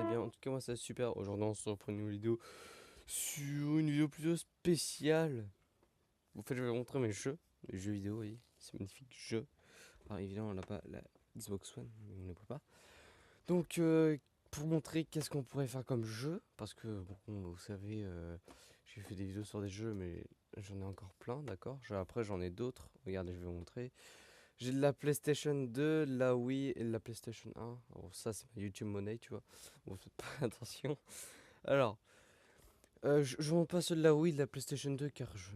bien. En tout cas, moi, ça super. Aujourd'hui, on se reprend une nouvelle vidéo sur une vidéo plutôt spéciale. En fait, je vais vous montrer mes jeux vidéo, oui. C'est magnifique jeu. Alors, évidemment, on n'a pas la Xbox One, mais on ne peut pas. Donc, pour montrer qu'est-ce qu'on pourrait faire comme jeu, parce que, bon, vous savez, j'ai fait des vidéos sur des jeux, mais j'en ai encore plein, d'accord. Après, j'en ai d'autres. Regardez, je vais vous montrer. J'ai de la PlayStation 2, la Wii et la PlayStation 1. Alors ça, c'est ma YouTube Money, tu vois. Bon, faites pas attention. Alors, je montre pas ceux de la Wii, de la PlayStation 2, car je,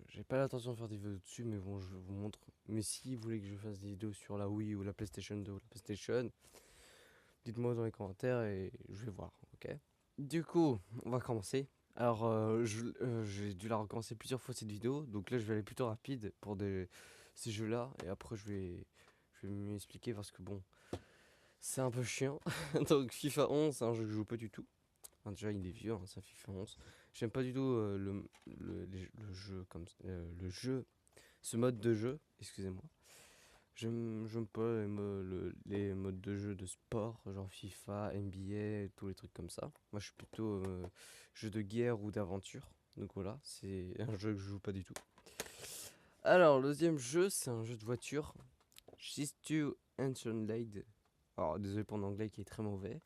j'ai pas l'intention de faire des vidéos dessus, mais bon, je vous montre. Mais si vous voulez que je fasse des vidéos sur la Wii ou la PlayStation 2 ou la PlayStation, dites-moi dans les commentaires et je vais voir, ok? Du coup, on va commencer. Alors, j'ai dû la recommencer plusieurs fois cette vidéo, donc là je vais aller plutôt rapide pour ces jeux-là, et après je vais m'expliquer parce que bon, c'est un peu chiant. Donc FIFA 11, c'est un jeu que je joue pas du tout. Enfin, déjà il est vieux, hein, ça FIFA 11. J'aime pas du tout le jeu le jeu, ce mode de jeu, excusez-moi. J'aime pas les modes de jeu de sport, genre FIFA, NBA, tous les trucs comme ça. Moi, je suis plutôt jeu de guerre ou d'aventure. Donc voilà, c'est un jeu que je joue pas du tout. Alors, le deuxième jeu, c'est un jeu de voiture. She's Ancient Lade. Alors, désolé pour mon anglais qui est très mauvais.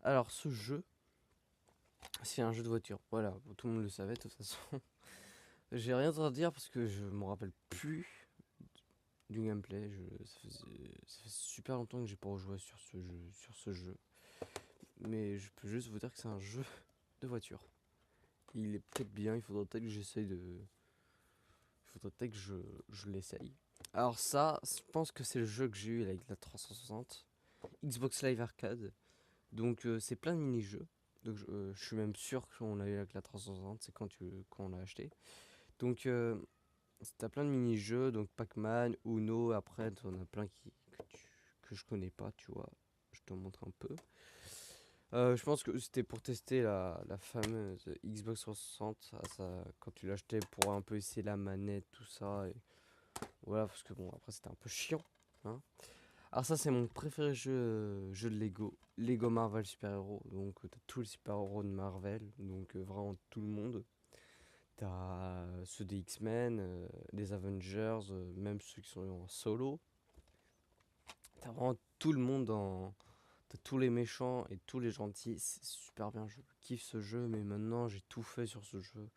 Alors, ce jeu, c'est un jeu de voiture. Voilà, bon, tout le monde le savait de toute façon. J'ai rien à dire parce que je me rappelle plus du gameplay. Ça fait super longtemps que j'ai pas rejoué sur ce jeu. Mais je peux juste vous dire que c'est un jeu de voiture. Il est peut-être bien, il faudrait peut-être que j'essaye de. Il faudrait peut-être que je l'essaye. Alors ça, je pense que c'est le jeu que j'ai eu avec la 360. Xbox Live Arcade. Donc c'est plein de mini-jeux. Donc je suis même sûr qu'on l'a eu avec la 360, c'est quand on l'a acheté. Donc t'as plein de mini-jeux, donc Pac-Man, Uno, après t'en as plein que je connais pas, tu vois. Je te montre un peu. Je pense que c'était pour tester la fameuse Xbox 360 quand tu l'achetais pour un peu essayer la manette, tout ça. Et voilà, parce que bon, après c'était un peu chiant, hein. Alors ça, c'est mon préféré jeu de Lego. Lego Marvel Super Hero. Donc t'as tous les super héros de Marvel, donc vraiment tout le monde. T'as ceux des X-Men, des Avengers, même ceux qui sont en solo. T'as vraiment tout le monde dans. T'as tous les méchants et tous les gentils, c'est super bien. Je kiffe ce jeu, mais maintenant j'ai tout fait sur ce jeu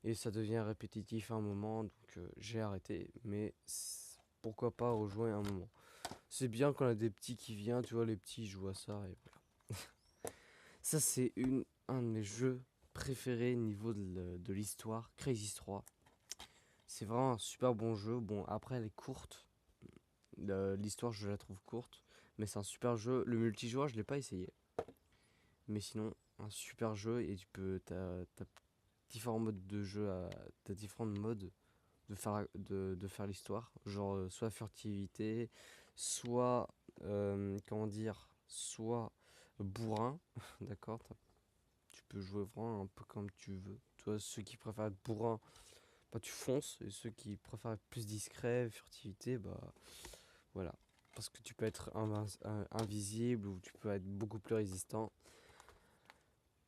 et ça devient répétitif à un moment, donc j'ai arrêté. Mais pourquoi pas rejouer un moment. C'est bien quand on a des petits qui viennent, tu vois, les petits jouent à ça et voilà. Ça c'est un de mes jeux préférés niveau de l'histoire, Crazy 3. C'est vraiment un super bon jeu. Bon, après elle est courte. L'histoire je la trouve courte, mais c'est un super jeu. Le multijoueur je l'ai pas essayé. Mais sinon, un super jeu et t'as différents modes de jeu, t'as différents modes de faire l'histoire. Genre, soit furtivité, soit, comment dire, soit bourrin, d'accord. Tu peux jouer vraiment un peu comme tu veux. Toi, ceux qui préfèrent être bourrin, bah tu fonces. Et ceux qui préfèrent être plus discret, furtivité, bah voilà. Parce que tu peux être invisible ou tu peux être beaucoup plus résistant.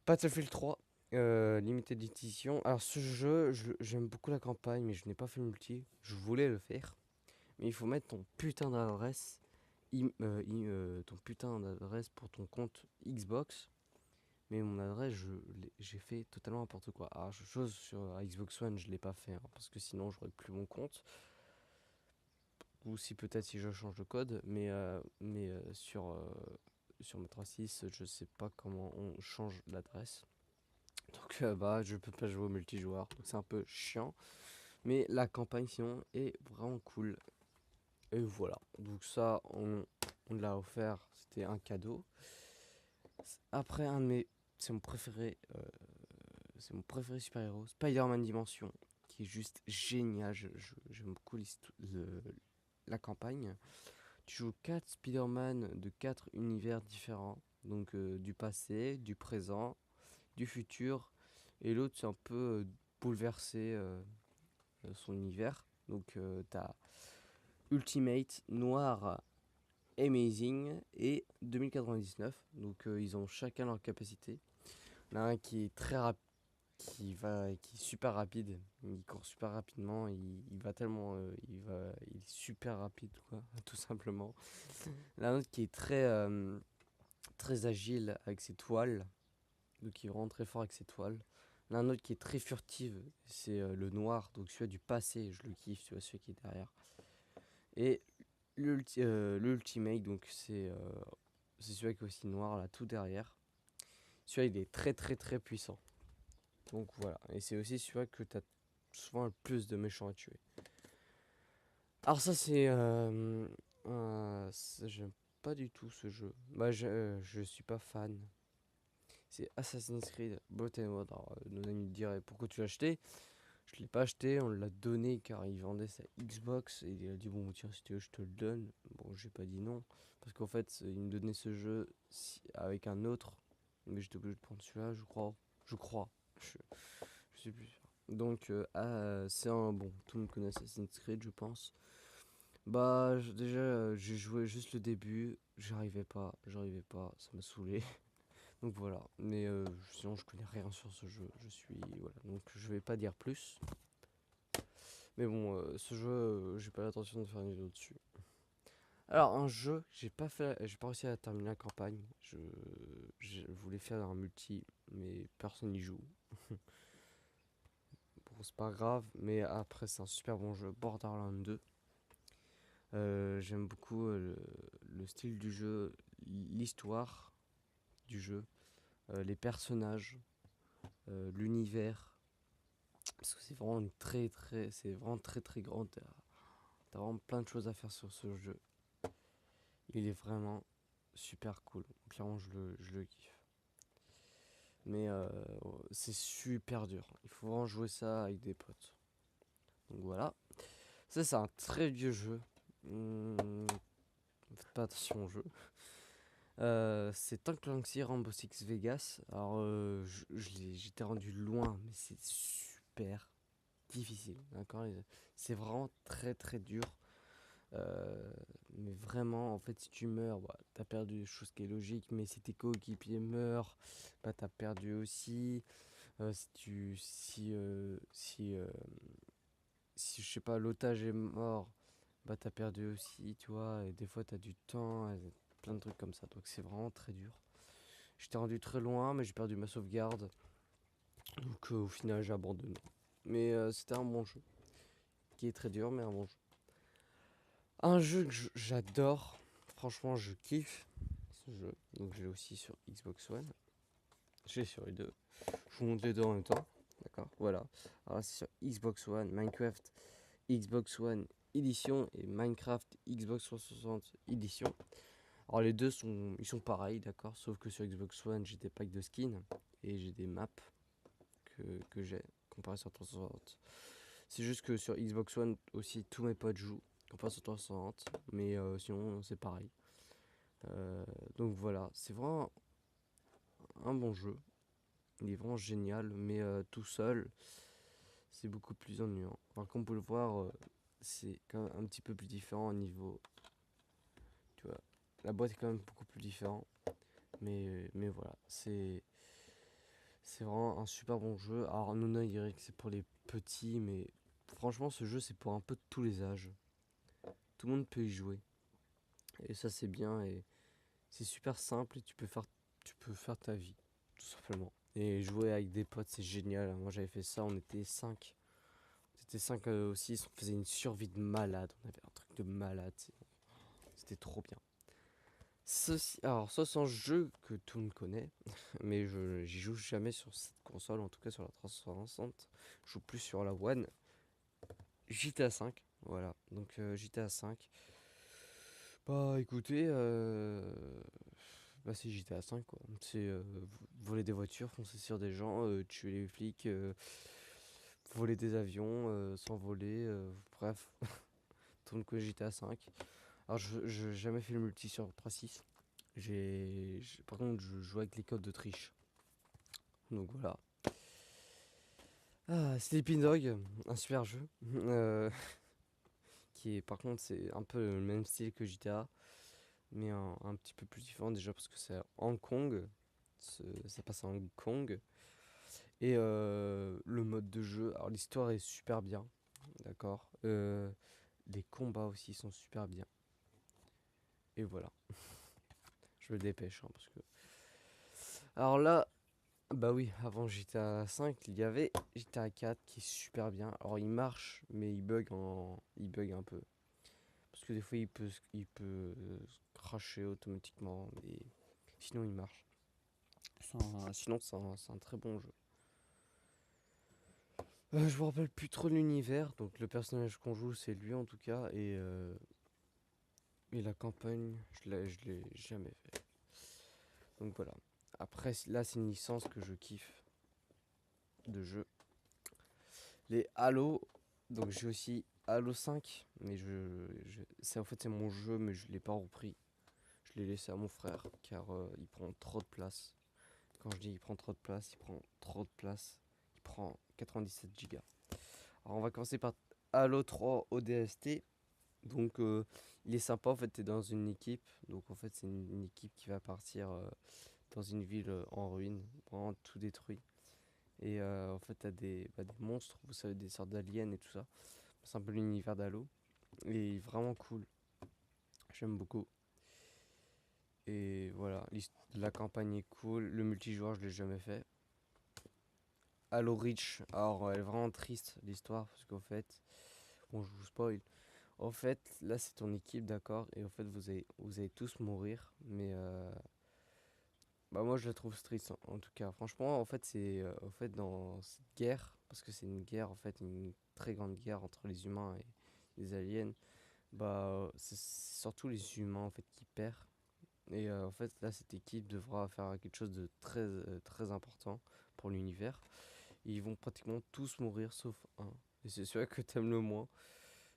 Battlefield 3, Limited Edition. Alors ce jeu, j'aime beaucoup la campagne, mais je n'ai pas fait le multi. Je voulais le faire. Mais il faut mettre ton putain d'adresse. Ton putain d'adresse pour ton compte Xbox. Mais mon adresse, j'ai fait totalement n'importe quoi. Alors chose sur Xbox One, je l'ai pas fait. Hein, parce que sinon, j'aurais plus mon compte. Ou si peut-être si je change de code. Mais sur ma 3.6, je sais pas comment on change l'adresse. Donc bah je peux pas jouer au multijoueur, donc c'est un peu chiant. Mais la campagne sinon est vraiment cool. Et voilà, donc ça on l'a offert, c'était un cadeau. Après un de mes, c'est mon préféré super-héros, Spider-Man Dimension, qui est juste génial. J'aime beaucoup la campagne. Tu joues 4 Spider-Man de 4 univers différents, donc du passé, du présent, du futur, et l'autre c'est un peu bouleversé son univers. Donc t'as Ultimate Noir Amazing et 2099. Donc ils ont chacun leur capacité. Il y en a un qui est très rapide, qui est super rapide. Il court super rapidement. Il va tellement, il est super rapide quoi, tout simplement. Il y en a un autre qui est très agile avec ses toiles. Donc il est vraiment très fort avec ses toiles. Il y en a un autre qui est très furtive, c'est le noir, donc celui du passé, je le kiffe, tu vois, celui qui est derrière. Et l'ultimate, donc c'est celui qui est aussi noir là, tout derrière. Celui-là il est très puissant. Donc voilà, et c'est aussi celui que tu as souvent le plus de méchants à tuer. Alors ça c'est... j'aime pas du tout ce jeu. Bah je suis pas fan. C'est Assassin's Creed Brotherhood. Alors nos amis me diraient pourquoi tu l'as acheté. Je l'ai pas acheté, on l'a donné car il vendait sa Xbox et il a dit bon tiens si tu veux je te le donne. Bon j'ai pas dit non parce qu'en fait il me donnait ce jeu avec un autre mais j'étais obligé de prendre celui-là je sais plus sûr. Donc c'est un bon, tout le monde connaît Assassin's Creed je pense. Bah déjà j'ai joué juste le début, j'arrivais pas, ça m'a saoulé. Donc voilà, mais sinon je connais rien sur ce jeu, voilà, donc je vais pas dire plus. Mais bon, ce jeu, j'ai pas l'intention de faire une vidéo dessus. Alors un jeu, j'ai pas réussi à terminer la campagne. Je voulais faire un multi, mais personne n'y joue. Bon, c'est pas grave, mais après c'est un super bon jeu, Borderlands 2. J'aime beaucoup le style du jeu, l'histoire du jeu, les personnages, l'univers. Parce que c'est vraiment très grand. T'as vraiment plein de choses à faire sur ce jeu. Il est vraiment super cool. Clairement, je le kiffe. Mais c'est super dur. Il faut vraiment jouer ça avec des potes. Donc voilà. Ça, c'est un très vieux jeu. Faites pas attention au jeu. C'est Tom Clancy Rainbow Six Vegas. Alors, j'étais rendu loin, mais c'est super difficile. D'accord, c'est vraiment très dur. Mais vraiment, en fait, si tu meurs, bah, t'as perdu, chose qui est logique. Mais si tes coéquipiers meurent, bah, t'as perdu aussi. Si je sais pas, l'otage est mort, bah, t'as perdu aussi, tu vois. Et des fois, t'as du temps, et plein de trucs comme ça. Donc, c'est vraiment très dur. J'étais rendu très loin, mais j'ai perdu ma sauvegarde. Donc, au final, j'ai abandonné. Mais c'était un bon jeu. Qui est très dur, mais un bon jeu. Un jeu que j'adore, franchement je kiffe ce jeu, donc je l'ai aussi sur Xbox One, j'ai sur les deux, je vous montre les deux en même temps, d'accord, voilà. Alors c'est sur Xbox One, Minecraft Xbox One Edition et Minecraft Xbox 360 Edition. Alors les deux ils sont pareils, d'accord, sauf que sur Xbox One j'ai des packs de skins et j'ai des maps que j'ai comparé sur 360. C'est juste que sur Xbox One aussi tous mes potes jouent comparé sur 360, mais sinon c'est pareil. Donc voilà, c'est vraiment un bon jeu. Il est vraiment génial, mais tout seul, c'est beaucoup plus ennuyant. Alors comme vous pouvez le voir, c'est quand même un petit peu plus différent au niveau. Tu vois, la boîte est quand même beaucoup plus différente. Mais voilà, c'est vraiment un super bon jeu. Alors Nona il dirait que c'est pour les petits, mais franchement ce jeu c'est pour un peu tous les âges. Tout le monde peut y jouer. Et ça c'est bien et c'est super simple et tu peux faire ta vie, tout simplement. Et jouer avec des potes, c'est génial. Moi, j'avais fait ça, on était 5. C'était 5 aussi, on faisait une survie de malade. On avait un truc de malade. C'était trop bien. Alors, ça, c'est un jeu que tout le monde connaît, mais j'y joue jamais sur cette console, en tout cas sur la 360. Je joue plus sur la One. GTA 5, voilà. Donc, GTA 5. Bah, écoutez, bah, c'est GTA 5 quoi. C'est voler des voitures, foncer sur des gens, tuer les flics, voler des avions, s'envoler, bref, tout le monde connaît GTA 5. Alors je n'ai jamais fait le multi sur 3.6. Par contre je joue avec les codes de triche. Donc voilà. Ah, Sleeping Dog, un super jeu. Qui est par contre c'est un peu le même style que GTA. mais un petit peu plus différent déjà parce que c'est à Hong Kong, ça passe à Hong Kong. Et le mode de jeu, alors l'histoire est super bien, d'accord. Les combats aussi sont super bien. Et voilà, je me dépêche hein, parce que. Alors là, bah oui, avant GTA 5, il y avait GTA 4 qui est super bien. Alors il marche, mais il bug un peu. Parce que des fois il peut cracher automatiquement, mais sinon il marche. Sinon c'est un très bon jeu. Je me rappelle plus trop de l'univers, donc le personnage qu'on joue c'est lui en tout cas, et la campagne je l'ai jamais fait. Donc voilà. Après là c'est une licence que je kiffe de jeu. Les Halo, donc j'ai aussi Halo 5, mais c'est en fait c'est mon jeu, mais je l'ai pas repris. Je l'ai laissé à mon frère car il prend trop de place. Quand je dis il prend trop de place, il prend trop de place. Il prend 97 gigas. Alors on va commencer par Halo 3 ODST. Donc il est sympa en fait, t'es dans une équipe. Donc en fait c'est une équipe qui va partir dans une ville en ruine, vraiment tout détruit. Et en fait t'as des monstres, vous savez, des sortes d'aliens et tout ça. C'est un peu l'univers d'Halo. Et vraiment cool. J'aime beaucoup. Et voilà, la campagne est cool. Le multijoueur, je l'ai jamais fait. Halo Reach, alors elle est vraiment triste l'histoire parce qu'en fait, bon, je vous spoil. En fait, là c'est ton équipe, d'accord, et en fait vous allez tous mourir, mais bah moi je la trouve triste en tout cas. Franchement, en fait c'est en fait dans cette guerre, parce que c'est une guerre en fait, une très grande guerre entre les humains et les aliens. Bah c'est surtout les humains en fait qui perdent. Et en fait, là, cette équipe devra faire quelque chose de très important pour l'univers. Ils vont pratiquement tous mourir sauf un. Et c'est celui que t'aimes le moins.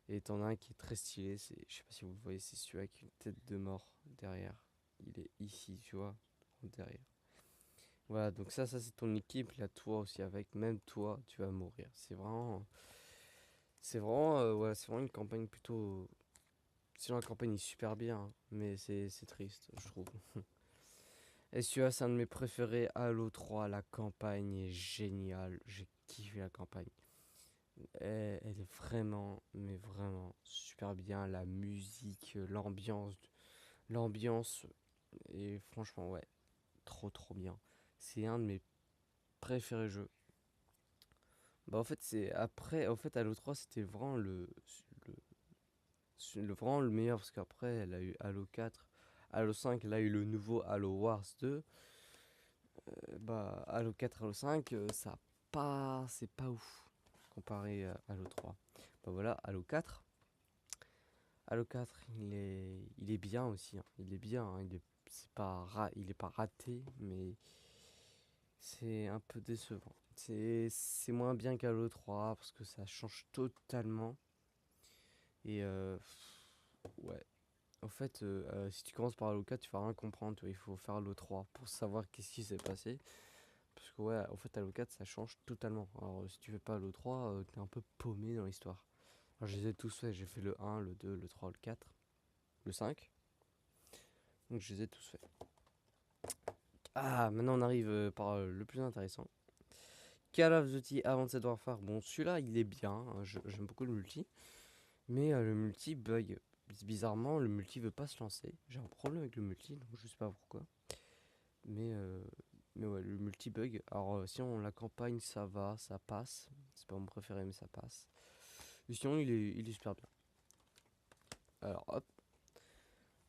Et t'en as un qui est très stylé. Je sais pas si vous le voyez, c'est celui avec une tête de mort derrière. Il est ici, tu vois, derrière. Voilà, donc ça c'est ton équipe. Là, toi aussi avec. Même toi, tu vas mourir. Ouais, c'est vraiment une campagne plutôt. Sinon, la campagne est super bien, hein, mais c'est triste, je trouve. SUA, c'est un de mes préférés. Halo 3, la campagne est géniale. J'ai kiffé la campagne. Elle est vraiment, mais vraiment super bien. La musique, l'ambiance est franchement, ouais, trop bien. C'est un de mes préférés jeux. Bah, en fait, c'est après, en fait, Halo 3, c'était vraiment vraiment le meilleur parce qu'après, elle a eu Halo 4. Halo 5, elle a eu le nouveau Halo Wars 2. Bah, Halo 4, Halo 5, c'est pas ouf comparé à Halo 3. Bah voilà, Halo 4. Halo 4, il est bien aussi, hein. Il est bien, hein. Il est pas raté, mais c'est un peu décevant. C'est moins bien qu'Halo 3 parce que ça change totalement. Et ouais. En fait, si tu commences par Halo 4, tu vas rien comprendre. Tu vois, il faut faire Halo 3 pour savoir qu'est-ce qui s'est passé. Parce que ouais, en fait, Halo 4, ça change totalement. Alors, si tu fais pas Halo 3, t'es un peu paumé dans l'histoire. Alors, je les ai tous faits. J'ai fait le 1, le 2, le 3, le 4, le 5. Donc, je les ai tous faits. Ah, maintenant, on arrive par le plus intéressant. Call of Duty Advanced Warfare. Bon, celui-là, il est bien, hein. J'aime beaucoup le multi. Mais le multi bug. Bizarrement, le multi veut pas se lancer. J'ai un problème avec le multi, donc je sais pas pourquoi. Mais, euh, mais ouais, le multi bug. Alors, si on la campagne, ça va, ça passe. C'est pas mon préféré, mais ça passe. Et sinon, il est super bien. Alors, hop.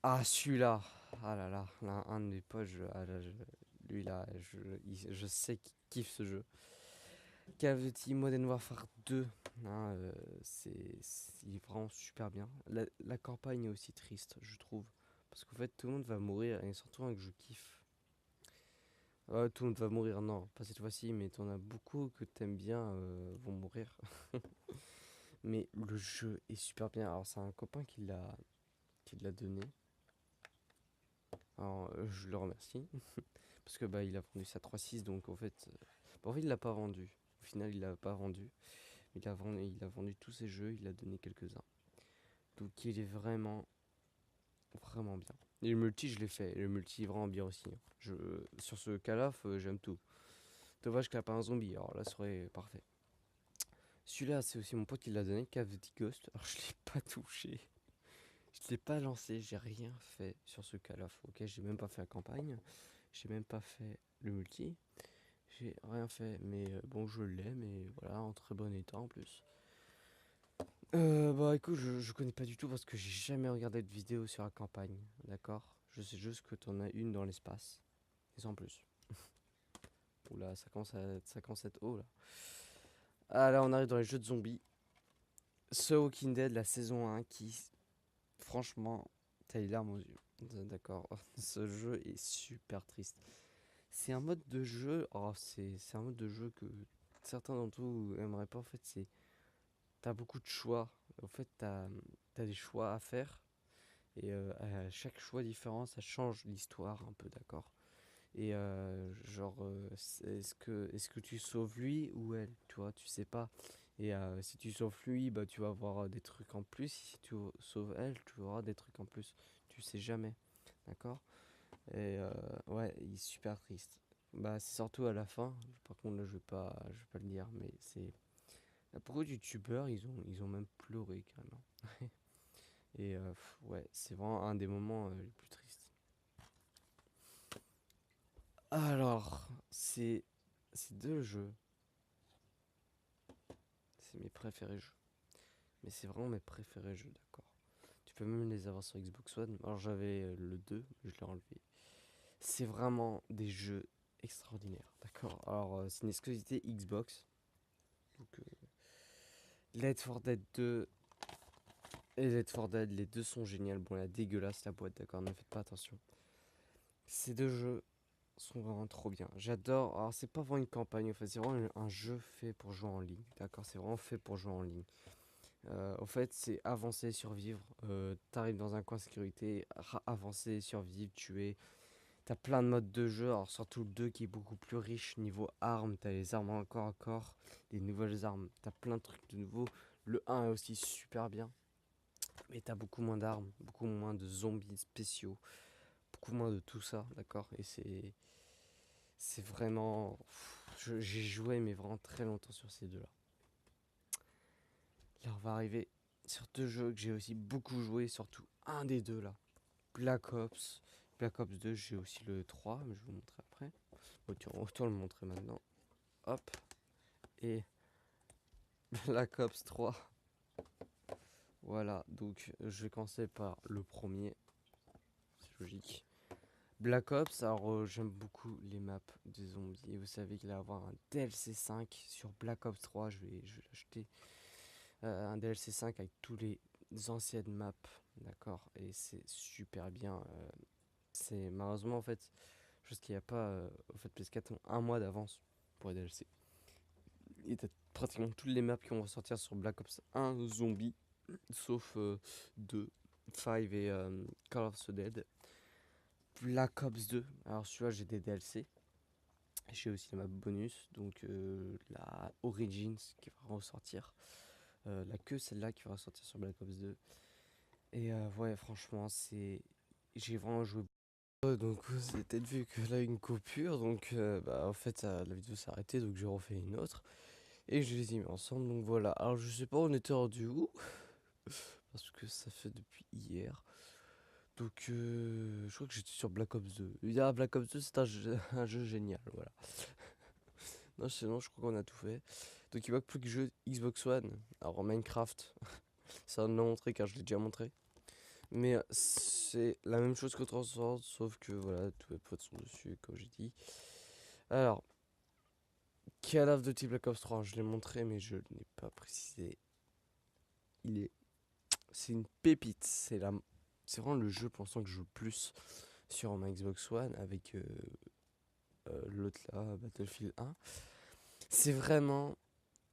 Ah, celui-là. Ah là là, là, un de mes potes, lui là, je sais qu'il kiffe ce jeu. Call of Duty Modern Warfare 2, hein, il est vraiment super bien. La campagne est aussi triste, je trouve. Parce qu'en fait, tout le monde va mourir, et surtout un que je kiffe. Tout le monde va mourir, non, pas cette fois-ci, mais t'en as beaucoup que t'aimes bien vont mourir. Mais le jeu est super bien. Alors, c'est un copain qui l'a donné. Alors, je le remercie. Parce que bah, il a vendu ça 3.6, donc en fait, il l'a pas vendu. Au final, il l'a pas vendu. Il a vendu tous ses jeux, il a donné quelques-uns. Donc, il est vraiment, vraiment bien. Et le multi, je l'ai fait. Et le multi est vraiment bien aussi, hein. Sur ce Call of, j'aime tout. Dommage qu'il n'y a pas un zombie. Alors là, ça serait parfait. Celui-là, c'est aussi mon pote qui l'a donné, Call of Duty Ghost. Alors je l'ai pas touché. Je l'ai pas lancé. J'ai rien fait sur ce Call of. Ok, j'ai même pas fait la campagne. J'ai même pas fait le multi. J'ai rien fait. Mais bon, je l'ai. Mais voilà, en très bon état en plus. Bah écoute, je connais pas du tout parce que j'ai jamais regardé de vidéo sur la campagne. D'accord? Je sais juste que t'en as une dans l'espace. Et sans plus. Oula, ça commence à être haut là. Ah là, on arrive dans les jeux de zombies. The Walking Dead, la saison 1 qui, franchement, t'as les larmes aux yeux. D'accord. Ce jeu est super triste. C'est un mode de jeu. Oh, c'est un mode de jeu que certains d'entre vous aimeraient pas. En fait, t'as beaucoup de choix. En fait, t'as des choix à faire. Et à chaque choix différent, ça change l'histoire un peu, d'accord? Et genre, est-ce que tu sauves lui ou elle? Tu vois, tu sais pas. Et si tu sauves lui, bah tu vas avoir des trucs en plus. Si tu sauves elle, tu auras des trucs en plus. Tu sais jamais, d'accord? Et ouais, il est super triste. Bah c'est surtout à la fin. Par contre, là, je vais pas le dire, mais c'est beaucoup de youtubeurs, ils ont même pleuré carrément. Et ouais, c'est vraiment un des moments les plus tristes. Alors, c'est deux jeux. C'est mes préférés jeux. Mais c'est vraiment mes préférés jeux, d'accord. Tu peux même les avoir sur Xbox One. Alors j'avais le 2, mais je l'ai enlevé. C'est vraiment des jeux extraordinaires, d'accord. Alors c'est une exclusivité Xbox. Donc Left 4 Dead 2 et Left 4 Dead, les deux sont géniales. Bon, la dégueulasse la boîte, d'accord, ne faites pas attention. Ces deux jeux sont vraiment trop bien. J'adore. Alors c'est pas vraiment une campagne, en fait, c'est vraiment un jeu fait pour jouer en ligne, d'accord. C'est vraiment fait pour jouer en ligne. En fait, c'est avancer, survivre. T'arrives dans un coin sécurité, avancer, survivre, tuer. T'as plein de modes de jeu, alors surtout le 2 qui est beaucoup plus riche niveau armes. T'as les armes en corps à corps, des nouvelles armes. T'as plein de trucs de nouveaux. Le 1 est aussi super bien, mais t'as beaucoup moins d'armes, beaucoup moins de zombies spéciaux, beaucoup moins de tout ça, d'accord. Et c'est vraiment. J'ai joué, mais vraiment très longtemps sur ces deux-là. Là, on va arriver sur deux jeux que j'ai aussi beaucoup joué, surtout un des deux là. Black Ops. Black Ops 2, j'ai aussi le 3, mais je vais vous montrer après. Autant le montrer maintenant. Hop. Et Black Ops 3. Voilà, donc je vais commencer par le premier. C'est logique. Black Ops, alors j'aime beaucoup les maps des zombies. Et vous savez qu'il va y avoir un DLC 5 sur Black Ops 3. Je vais l'acheter. Un DLC 5 avec tous les anciennes maps. D'accord. Et c'est super bien. C'est malheureusement en fait chose qu'il n'y a pas au fait PS4 ont un mois d'avance pour les DLC. Et t'as pratiquement toutes les maps qui vont ressortir sur Black Ops 1 Zombie, sauf 2, 5 et Call of the Dead. Black Ops 2, alors celui-là j'ai des DLC. J'ai aussi la map bonus, donc la Origins qui va ressortir. La queue celle-là qui va ressortir sur Black Ops 2. Et ouais franchement j'ai vraiment joué. Donc vous avez peut-être vu que là une coupure, donc bah en fait la vidéo s'est arrêtée, donc j'ai refait une autre et je les ai mis ensemble, donc voilà. Alors je sais pas on était rendu où parce que ça fait depuis hier, donc je crois que j'étais sur Black Ops 2. Black Ops 2 c'est un jeu génial, voilà. Non sinon je crois qu'on a tout fait, donc il manque plus que jeu Xbox One. Alors Minecraft, ça va me le montrer car je l'ai déjà montré. Mais c'est la même chose que Transworld, sauf que voilà, tous les potes sont dessus, comme j'ai dit. Alors, Call of Duty Black Ops 3, je l'ai montré, mais je n'ai pas précisé. Il est, c'est une pépite. C'est vraiment le jeu pour l'instant que je joue le plus sur ma Xbox One avec l'autre là, Battlefield 1. C'est vraiment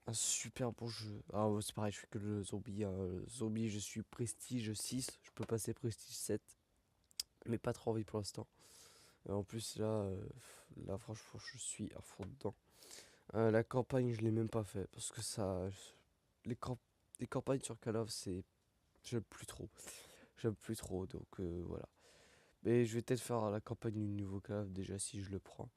un super bon jeu. Ah, ouais, c'est pareil, je fais que le zombie, hein. Zombie, je suis prestige 6, je peux passer prestige 7, mais pas trop envie pour l'instant. En plus, là, franchement, je suis à fond dedans. La campagne, je l'ai même pas fait parce que les, camp- les campagnes sur Call of, j'aime plus trop. J'aime plus trop, donc voilà. Mais je vais peut-être faire la campagne du nouveau Call of déjà si je le prends.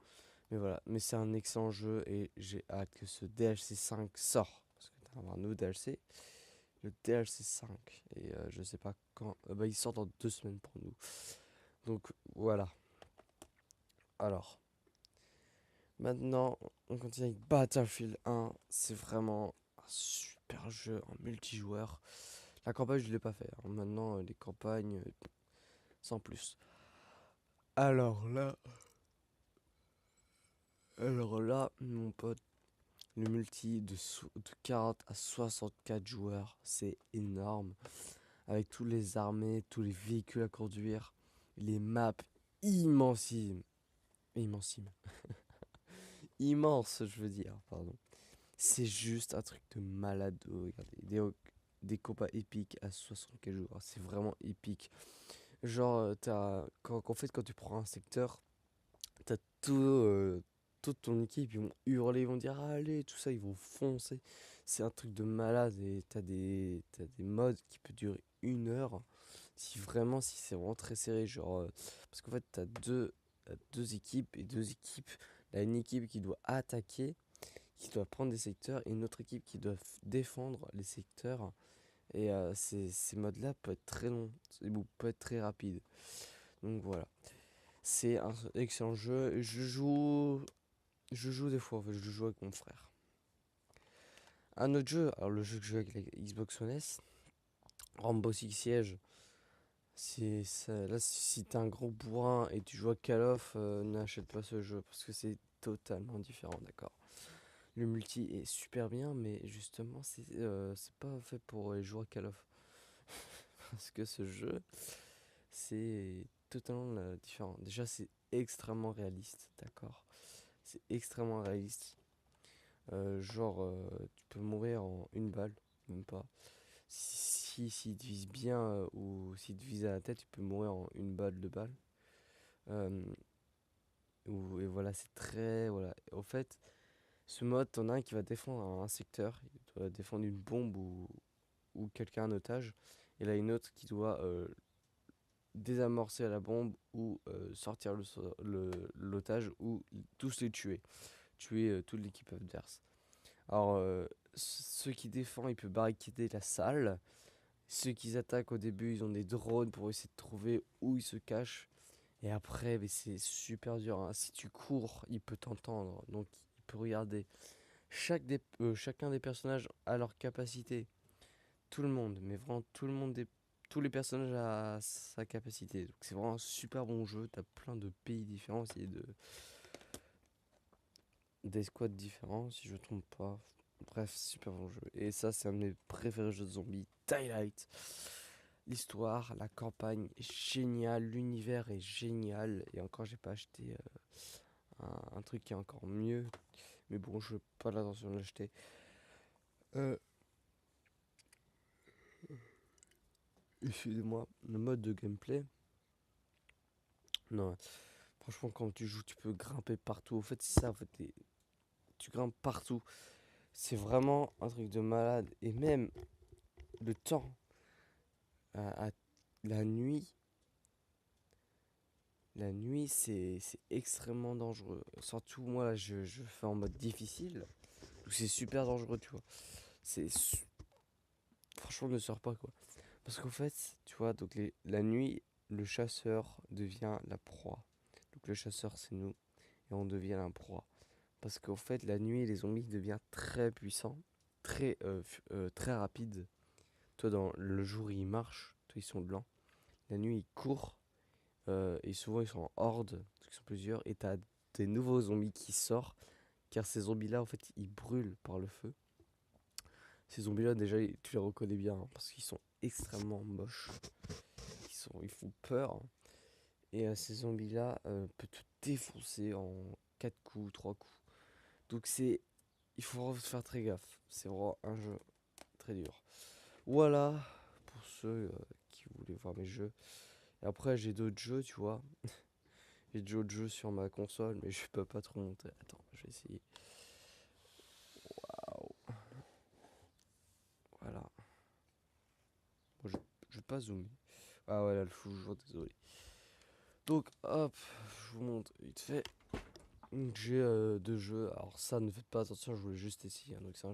Mais voilà, mais c'est un excellent jeu et j'ai hâte que ce DLC 5 sort. Parce que t'as un nouveau DLC, le DLC 5. Et je sais pas quand. Bah, il sort dans 2 semaines pour nous. Donc voilà. Alors, maintenant, on continue avec Battlefield 1. C'est vraiment un super jeu en multijoueur. La campagne, je l'ai pas fait, hein. Maintenant, les campagnes, sans plus. Alors là, alors là, mon pote, le multi de 40 à 64 joueurs, c'est énorme. Avec tous les armées, tous les véhicules à conduire, les maps immensimes. Immensimes. Immense, je veux dire, pardon. C'est juste un truc de malade. Regardez, des combats épiques à 64 joueurs. C'est vraiment épique. Genre, en fait, quand tu prends un secteur, t'as toute ton équipe, ils vont hurler, ils vont dire allez, tout ça, ils vont foncer. C'est un truc de malade et t'as des modes qui peuvent durer 1 heure. Si c'est vraiment très serré, genre, parce qu'en fait, t'as deux équipes et deux équipes. Là, une équipe qui doit attaquer, qui doit prendre des secteurs et une autre équipe qui doit défendre les secteurs. Et ces modes-là peuvent être très longs ou peuvent être très rapides. Donc voilà. C'est un excellent jeu. Je joue des fois, en fait, je joue avec mon frère. Un autre jeu, alors le jeu que je joue avec la Xbox One S, Rainbow Six Siege. Là, si t'es un gros bourrin et tu joues à Call of, n'achète pas ce jeu parce que c'est totalement différent, d'accord. Le multi est super bien, mais justement, c'est pas fait pour les joueurs Call of. Parce que ce jeu, c'est totalement différent. Déjà, c'est extrêmement réaliste, d'accord. C'est extrêmement réaliste. Genre, tu peux mourir en une balle, même pas. Si te vise bien ou si te vise à la tête, tu peux mourir en une balle, 2 balles. Euh, et voilà, c'est très. Voilà. Au fait, ce mode, t'en as un qui va défendre un secteur, il doit défendre une bombe ou quelqu'un en otage. Et là, une autre qui doit désamorcer la bombe ou sortir l'otage ou tous les tuer. Tuer toute l'équipe adverse. Alors, ceux qui défendent, ils peuvent barricader la salle. Ceux qui attaquent au début, ils ont des drones pour essayer de trouver où ils se cachent. Et après, mais c'est super dur, hein. Si tu cours, il peut t'entendre. Donc, il peut regarder. Chacun des personnages a leur capacité. Tout le monde, mais vraiment tout le monde, tous les personnages a sa capacité. Donc, c'est vraiment un super bon jeu. T'as plein de pays différents aussi, des squads différents, si je ne me trompe pas. Bref, super bon jeu. Et ça, c'est un de mes préférés jeux de zombies. Twilight. L'histoire, la campagne est géniale, l'univers est génial. Et encore, j'ai pas acheté un truc qui est encore mieux. Mais bon, je n'ai pas l'intention de l'acheter. Euh, Excusez-moi, le mode de gameplay. Non, franchement, quand tu joues, tu peux grimper partout. En fait, c'est ça, en fait, tu grimpes partout. C'est vraiment un truc de malade. Et même le temps, à la nuit, c'est extrêmement dangereux. Surtout, moi, là, je fais en mode difficile. Donc, c'est super dangereux, tu vois. C'est su- Franchement, ne sors pas, quoi. Parce qu'en fait, tu vois, donc la nuit, le chasseur devient la proie. Donc, le chasseur, c'est nous. Et on devient la proie. Parce qu'en fait, la nuit, les zombies deviennent très puissants, très rapides. Toi, dans le jour, ils marchent. Toi, ils sont lents. La nuit, ils courent. Et souvent, ils sont en horde. Parce qu'ils sont plusieurs. Et t'as des nouveaux zombies qui sortent. Car ces zombies-là, en fait, ils brûlent par le feu. Ces zombies-là, déjà, tu les reconnais bien, hein, parce qu'ils sont extrêmement moches. Ils font peur, hein. Et ces zombies-là peuvent te défoncer en 4 coups, 3 coups. Donc il faut vraiment faire très gaffe. C'est vraiment un jeu très dur. Voilà, pour ceux qui voulaient voir mes jeux. Et après, j'ai d'autres jeux, tu vois. J'ai d'autres jeux sur ma console, mais je peux pas trop monter. Attends, je vais essayer. Waouh, voilà. Bon, je vais pas zoomer. Ah ouais, là, le fou jour, désolé. Donc hop, je vous montre vite fait. Donc, j'ai deux jeux. Alors ça, ne faites pas attention, je voulais juste essayer. Hein, donc c'est un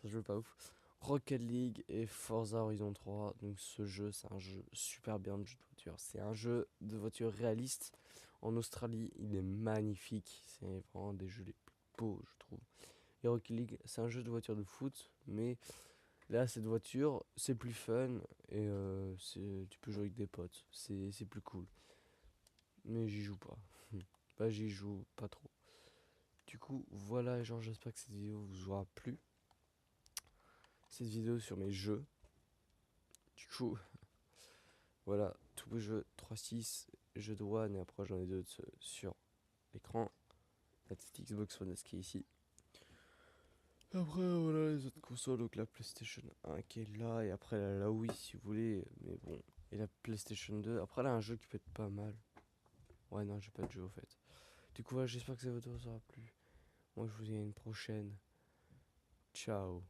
jeu pas ouf. Rocket League et Forza Horizon 3. Donc ce jeu, c'est un jeu super bien de jeu de voiture. C'est un jeu de voiture réaliste. En Australie, il est magnifique. C'est vraiment des jeux les plus beaux, je trouve. Et Rocket League, c'est un jeu de voiture de foot, mais là, cette voiture, c'est plus fun et tu peux jouer avec des potes. C'est plus cool. Mais j'y joue pas. Bah, j'y joue pas trop. Du coup, voilà, genre, j'espère que cette vidéo vous aura plu. Cette vidéo sur mes jeux. Du coup, voilà, tous mes jeux 3.6, jeux de One, et après j'en ai d'autres sur l'écran. La petite Xbox One S qui est ici. Après, voilà les autres consoles, donc la PlayStation 1 qui est là, et après la Wii si vous voulez, mais bon. Et la PlayStation 2. Après, là, un jeu qui peut être pas mal. Ouais, non, j'ai pas de jeu au fait. Du coup, voilà, j'espère que ça vous aura plu. Moi, je vous dis à une prochaine. Ciao.